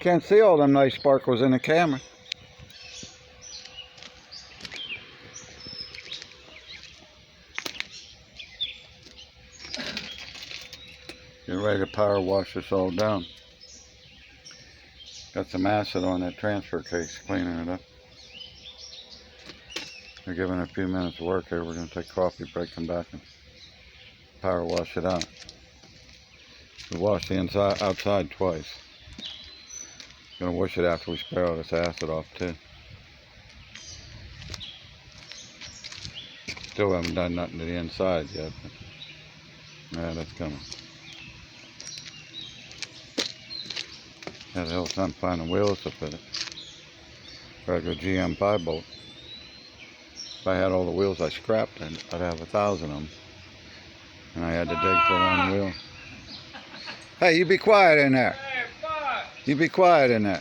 Can't see all them nice sparkles in the camera. Get ready to power wash this all down. Got some acid on that transfer case, cleaning it up. We're giving it a few minutes of work here. We're going to take a coffee break, come back and power wash it out. We washed the inside, outside twice. Going to wash it after we spray all this acid off too. Still haven't done nothing to the inside yet. But yeah, that's coming. Had a hell time finding wheels to fit it. Regular GM 5-bolt. If I had all the wheels I scrapped, I'd have 1,000 of them. And I had to dig for one wheel. Hey, you be quiet in there. You be quiet in there.